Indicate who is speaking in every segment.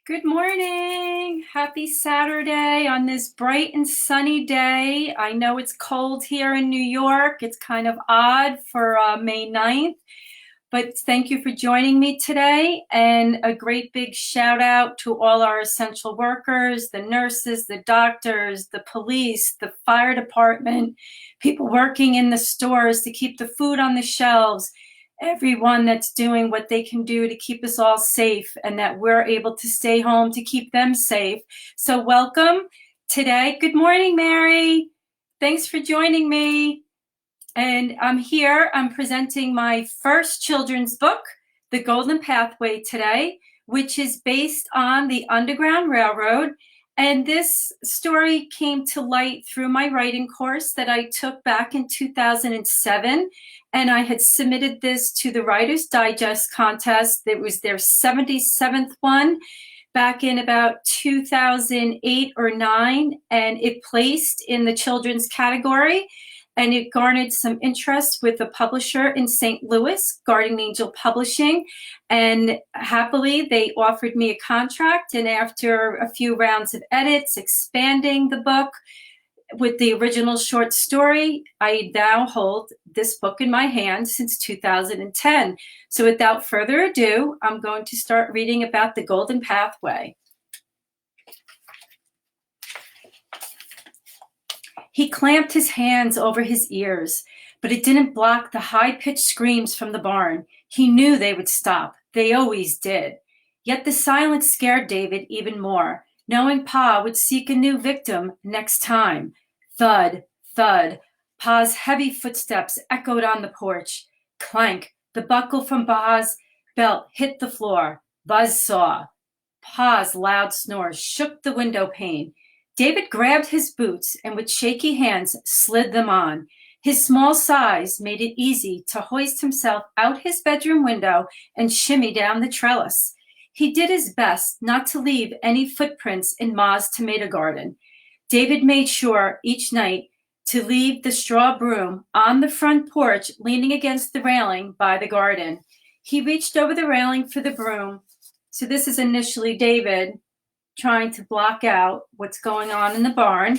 Speaker 1: Good morning. Happy Saturday on this bright and sunny day. I know it's cold here in New York. It's kind of odd for May 9th, but thank you for joining me today. And a great big shout out to all our essential workers, the nurses, the doctors, the police, the fire department, people working in the stores to keep the food on the shelves, everyone that's doing what they can do to keep us all safe and that we're able to stay home to keep them safe. So welcome today. Good morning, Mary. Thanks for joining me. And I'm here, I'm presenting my first children's book, The Golden Pathway today, which is based on the Underground Railroad. And this story came to light through my writing course that I took back in 2007. And I had submitted this to the Writer's Digest contest. It was their 77th one back in about 2008 or 9. And it placed in the children's category. And it garnered some interest with a publisher in St. Louis, Guardian Angel Publishing. And happily, they offered me a contract. And after a few rounds of edits, expanding the book with the original short story, I now hold this book in my hand since 2010. So without further ado, I'm going to start reading about the Golden Pathway. He clamped his hands over his ears, but it didn't block the high-pitched screams from the barn. He knew they would stop. They always did. Yet the silence scared David even more, knowing Pa would seek a new victim next time. Thud, thud. Pa's heavy footsteps echoed on the porch. Clank. The buckle from Pa's belt hit the floor. Buzzsaw. Pa's loud snore shook the window pane. David grabbed his boots and with shaky hands slid them on. His small size made it easy to hoist himself out his bedroom window and shimmy down the trellis. He did his best not to leave any footprints in Ma's tomato garden. David made sure each night to leave the straw broom on the front porch leaning against the railing by the garden. He reached over the railing for the broom. So this is initially David trying to block out what's going on in the barn,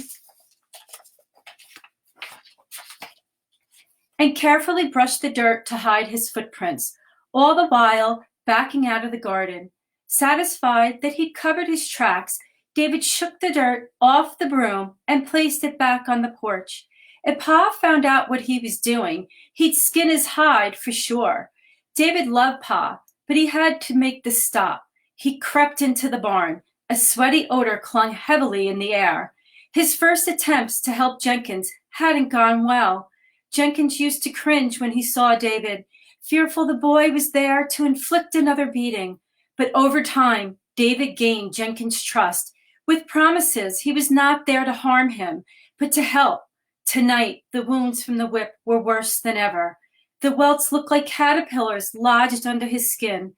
Speaker 1: and carefully brushed the dirt to hide his footprints, all the while backing out of the garden. Satisfied that he'd covered his tracks, David shook the dirt off the broom and placed it back on the porch. If Pa found out what he was doing, he'd skin his hide for sure. David loved Pa, but he had to make the stop. He crept into the barn. A sweaty odor clung heavily in the air. His first attempts to help Jenkins hadn't gone well. Jenkins used to cringe when he saw David, fearful the boy was there to inflict another beating. But over time, David gained Jenkins' trust, with promises he was not there to harm him, but to help. Tonight, the wounds from the whip were worse than ever. The welts looked like caterpillars lodged under his skin.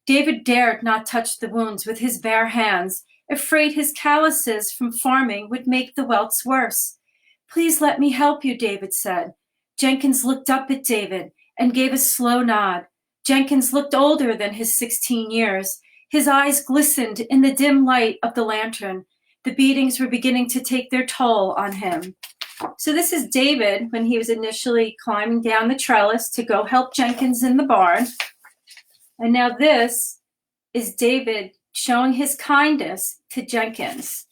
Speaker 1: David dared not touch the wounds with his bare hands, afraid his calluses from farming would make the welts worse. Please let me help you, David said. Jenkins looked up at David and gave a slow nod. Jenkins looked older than his 16 years. His eyes glistened in the dim light of the lantern. The beatings were beginning to take their toll on him. So this is David when he was initially climbing down the trellis to go help Jenkins in the barn. And now this is David showing his kindness to Jenkins.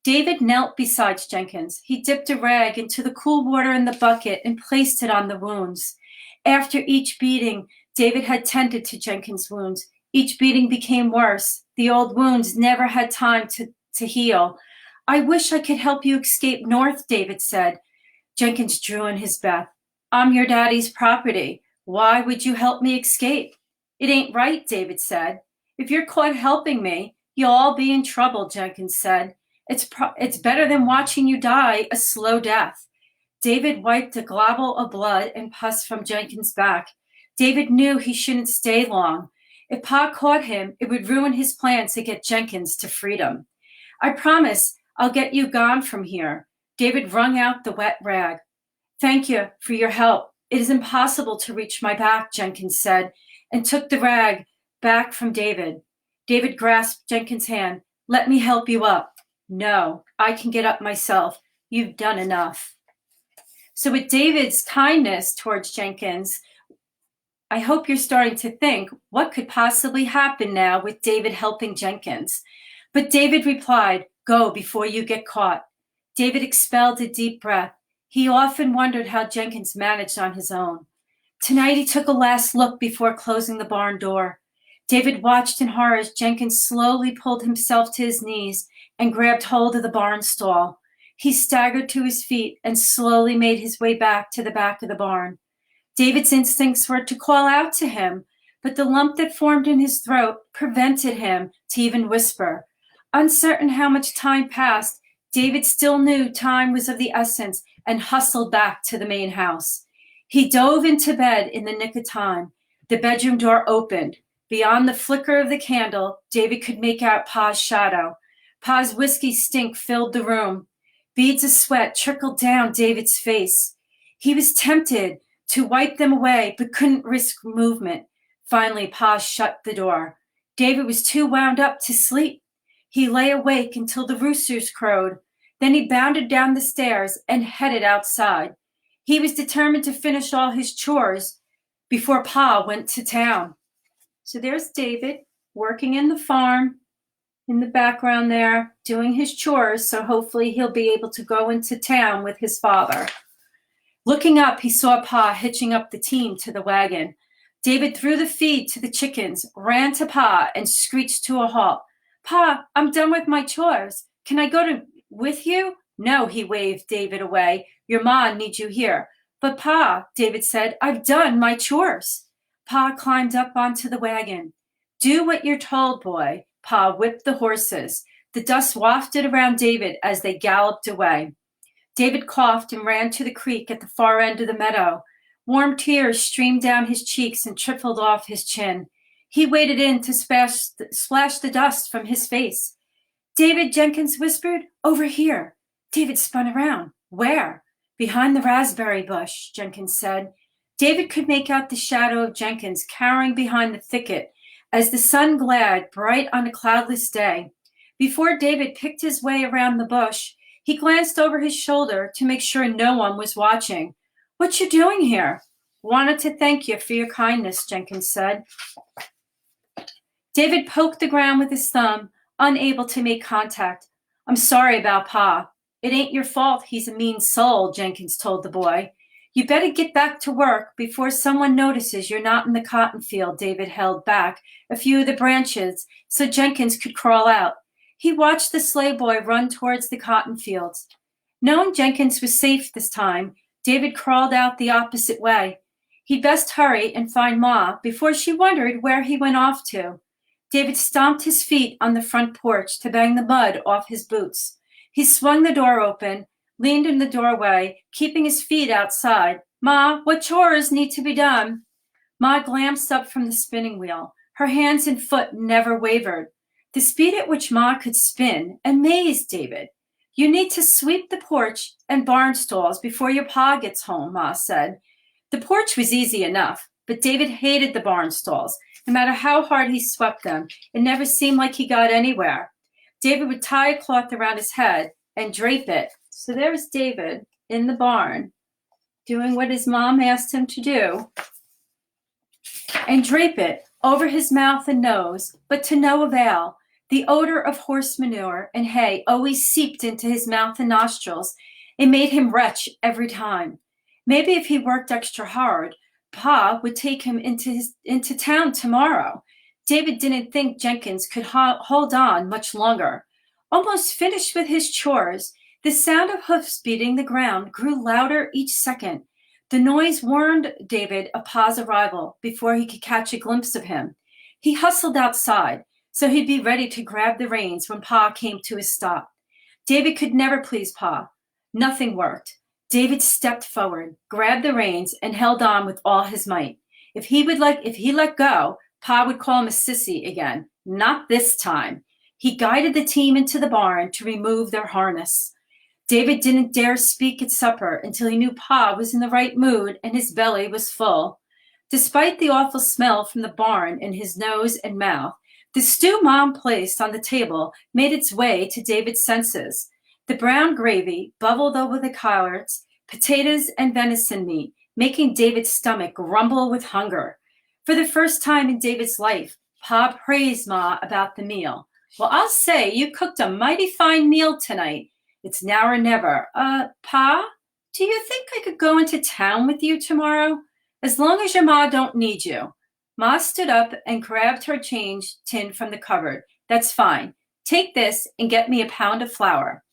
Speaker 1: David knelt beside Jenkins. He dipped a rag into the cool water in the bucket and placed it on the wounds. After each beating, David had tended to Jenkins' wounds. Each beating became worse. The old wounds never had time to heal. I wish I could help you escape north, David said. Jenkins drew in his breath. I'm your daddy's property. Why would you help me escape? It ain't right, David said. If you're caught helping me, you'll all be in trouble, Jenkins said. It's better than watching you die a slow death. David wiped a globule of blood and pus from Jenkins' back. David knew he shouldn't stay long. If Pa caught him, it would ruin his plans to get Jenkins to freedom. I promise I'll get you gone from here. David wrung out the wet rag. Thank you for your help. It is impossible to reach my back, Jenkins said, and took the rag back from David. David grasped Jenkins' hand. Let me help you up. No, I can get up myself. You've done enough. So with David's kindness towards Jenkins, I hope you're starting to think, what could possibly happen now with David helping Jenkins? But David replied, go before you get caught. David expelled a deep breath. He often wondered how Jenkins managed on his own. Tonight he took a last look before closing the barn door. David watched in horror as Jenkins slowly pulled himself to his knees and grabbed hold of the barn stall. He staggered to his feet and slowly made his way back to the back of the barn. David's instincts were to call out to him, but the lump that formed in his throat prevented him to even whisper. Uncertain how much time passed, David still knew time was of the essence and hustled back to the main house. He dove into bed in the nick of time. The bedroom door opened. Beyond the flicker of the candle, David could make out Pa's shadow. Pa's whiskey stink filled the room. Beads of sweat trickled down David's face. He was tempted to wipe them away, but couldn't risk movement. Finally, Pa shut the door. David was too wound up to sleep. He lay awake until the roosters crowed. Then he bounded down the stairs and headed outside. He was determined to finish all his chores before Pa went to town. So there's David working in the farm in the background there, doing his chores, so hopefully he'll be able to go into town with his father. Looking up, he saw Pa hitching up the team to the wagon. David threw the feed to the chickens, ran to Pa, and screeched to a halt. Pa, I'm done with my chores. Can I go with you? No, he waved David away. Your ma needs you here. But Pa, David said, I've done my chores. Pa climbed up onto the wagon. Do what you're told, boy. Pa whipped the horses. The dust wafted around David as they galloped away. David coughed and ran to the creek at the far end of the meadow. Warm tears streamed down his cheeks and trickled off his chin. He waded in to splash the dust from his face. David, Jenkins whispered, over here. David spun around. Where? Behind the raspberry bush, Jenkins said. David could make out the shadow of Jenkins cowering behind the thicket as the sun glared bright on a cloudless day. Before David picked his way around the bush, he glanced over his shoulder to make sure no one was watching. What you doing here? Wanted to thank you for your kindness, Jenkins said. David poked the ground with his thumb, unable to make contact. I'm sorry about Pa. It ain't your fault he's a mean soul, Jenkins told the boy. You better get back to work before someone notices you're not in the cotton field. David held back a few of the branches so Jenkins could crawl out. He watched the sleigh boy run towards the cotton fields. Knowing Jenkins was safe this time, David crawled out the opposite way. He'd best hurry and find Ma before she wondered where he went off to. David stomped his feet on the front porch to bang the mud off his boots. He swung the door open, leaned in the doorway, keeping his feet outside. Ma, what chores need to be done? Ma glanced up from the spinning wheel. Her hands and foot never wavered. The speed at which Ma could spin amazed David. You need to sweep the porch and barn stalls before your Pa gets home, Ma said. The porch was easy enough, but David hated the barn stalls. No matter how hard he swept them, it never seemed like he got anywhere. David would tie a cloth around his head and drape it. So there's David in the barn doing what his mom asked him to do and drape it over his mouth and nose, but to no avail. The odor of horse manure and hay always seeped into his mouth and nostrils. It made him retch every time. Maybe if he worked extra hard, Pa would take him into town tomorrow. David didn't think Jenkins could hold on much longer. Almost finished with his chores, the sound of hoofs beating the ground grew louder each second. The noise warned David of Pa's arrival before he could catch a glimpse of him. He hustled outside so he'd be ready to grab the reins when Pa came to a stop. David could never please Pa. Nothing worked. David stepped forward, grabbed the reins, and held on with all his might. If he let go, Pa would call him a sissy again. Not this time. He guided the team into the barn to remove their harness. David didn't dare speak at supper until he knew Pa was in the right mood and his belly was full. Despite the awful smell from the barn in his nose and mouth, The stew Mom placed on the table made its way to David's senses. The brown gravy bubbled over the collards, potatoes, and venison meat, making David's stomach rumble with hunger. For the first time in David's life, Pa praised Ma about the meal. "Well, I'll say you cooked a mighty fine meal tonight. It's now or never. Pa, do you think I could go into town with you tomorrow? As long as your Ma don't need you." Ma stood up and grabbed her change tin from the cupboard. "That's fine. Take this and get me a pound of flour."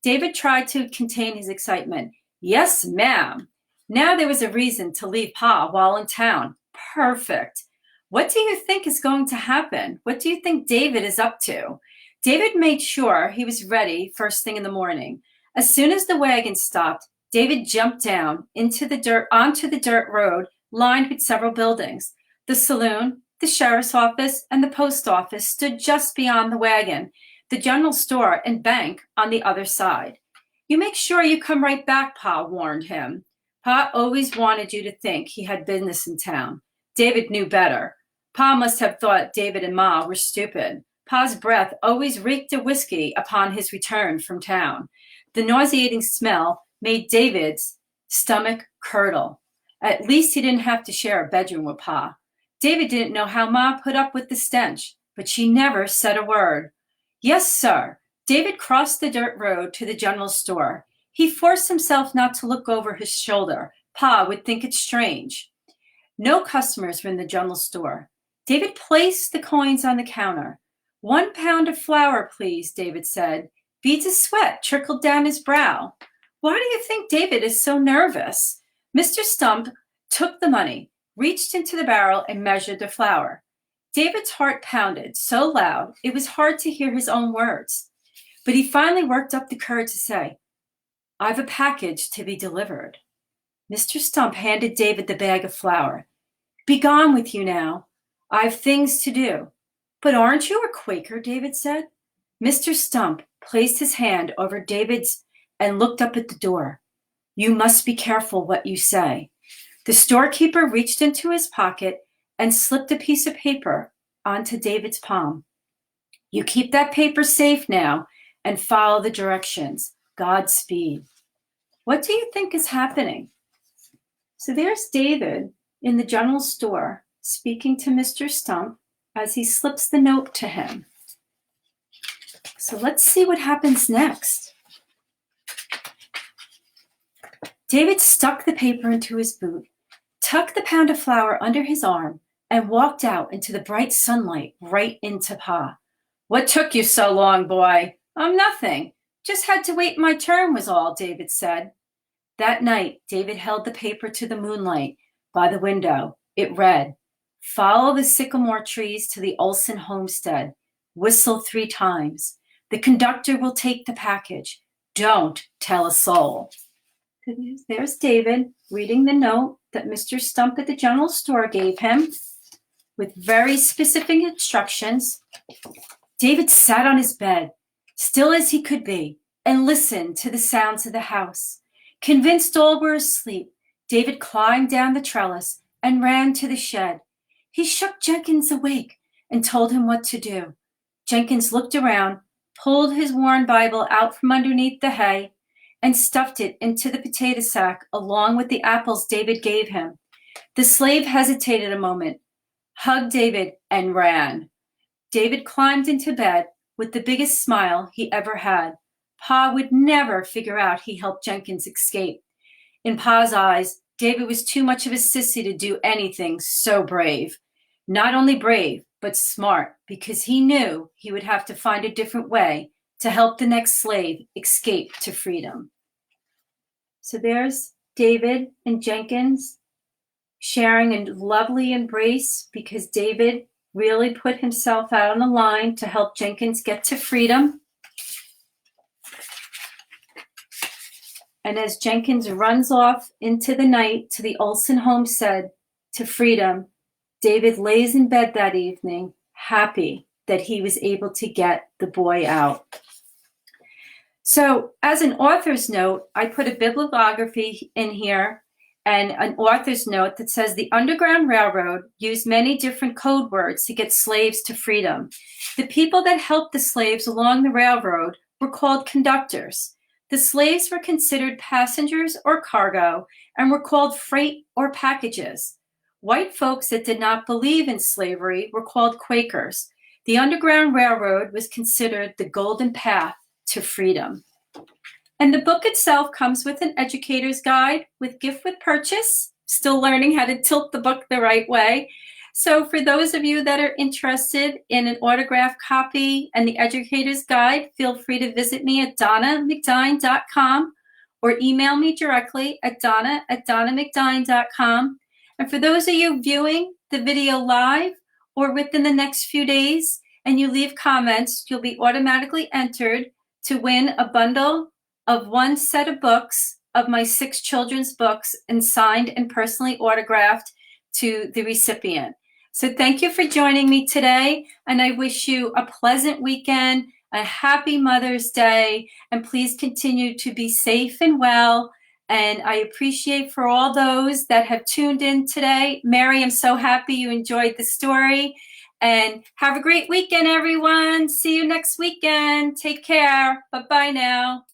Speaker 1: David tried to contain his excitement. "Yes, ma'am." Now there was a reason to leave Pa while in town. Perfect. What do you think is going to happen? What do you think David is up to? David made sure he was ready first thing in the morning. As soon as the wagon stopped, David jumped down onto the dirt road lined with several buildings. The saloon, the sheriff's office, and the post office stood just beyond the wagon, the general store and bank on the other side. "You make sure you come right back," Pa warned him. Pa always wanted you to think he had business in town. David knew better. Pa must have thought David and Ma were stupid. Pa's breath always reeked of whiskey upon his return from town. The nauseating smell made David's stomach curdle. At least he didn't have to share a bedroom with Pa. David didn't know how Ma put up with the stench, but she never said a word. "Yes, sir." David crossed the dirt road to the general store. He forced himself not to look over his shoulder. Pa would think it strange. No customers were in the general store. David placed the coins on the counter. "1 pound of flour, please," David said. Beads of sweat trickled down his brow. Why do you think David is so nervous? Mr. Stump took the money, reached into the barrel, and measured the flour. David's heart pounded so loud it was hard to hear his own words. But he finally worked up the courage to say, "I've a package to be delivered." Mr. Stump handed David the bag of flour. "Be gone with you now. I've things to do." "But aren't you a Quaker?" David said. Mr. Stump placed his hand over David's and looked up at the door. "You must be careful what you say." The storekeeper reached into his pocket and slipped a piece of paper onto David's palm. "You keep that paper safe now and follow the directions. Godspeed." What do you think is happening? So there's David in the general store speaking to Mr. Stump as he slips the note to him. So let's see what happens next. David stuck the paper into his boot, tucked the pound of flour under his arm, and walked out into the bright sunlight right into Pa. "What took you so long, boy?" Nothing. Just had to wait my turn was all," David said. That night, David held the paper to the moonlight by the window. It read, "Follow the sycamore trees to the Olson homestead. Whistle 3 times. The conductor will take the package. Don't tell a soul." There's David reading the note that Mr. Stump at the general store gave him with very specific instructions. David sat on his bed, still as he could be, and listened to the sounds of the house. Convinced all were asleep, David climbed down the trellis and ran to the shed. He shook Jenkins awake and told him what to do. Jenkins looked around, pulled his worn Bible out from underneath the hay, and stuffed it into the potato sack along with the apples David gave him. The slave hesitated a moment, hugged David, and ran. David climbed into bed with the biggest smile he ever had. Pa would never figure out he helped Jenkins escape. In Pa's eyes, David was too much of a sissy to do anything so brave. Not only brave, but smart, because he knew he would have to find a different way to help the next slave escape to freedom. So there's David and Jenkins sharing a lovely embrace because David really put himself out on the line to help Jenkins get to freedom. And as Jenkins runs off into the night to the Olson homestead to freedom, David lays in bed that evening, happy that he was able to get the boy out. So as an author's note, I put a bibliography in here, and an author's note that says the Underground Railroad used many different code words to get slaves to freedom. The people that helped the slaves along the railroad were called conductors. The slaves were considered passengers or cargo and were called freight or packages. White folks that did not believe in slavery were called Quakers. The Underground Railroad was considered the golden path to freedom. And the book itself comes with an educator's guide with gift with purchase, still learning how to tilt the book the right way. So for those of you that are interested in an autographed copy and the educator's guide, feel free to visit me at donnamcdine.com or email me directly at donna@donnamcdine.com. And for those of you viewing the video live or within the next few days and you leave comments, you'll be automatically entered to win a bundle of one set of books of my 6 children's books and signed and personally autographed to the recipient. So thank you for joining me today, and I wish you a pleasant weekend, a happy Mother's Day, and please continue to be safe and well. And I appreciate for all those that have tuned in today. Mary, I'm so happy you enjoyed the story. And have a great weekend, everyone. See you next weekend. Take care. Bye-bye now.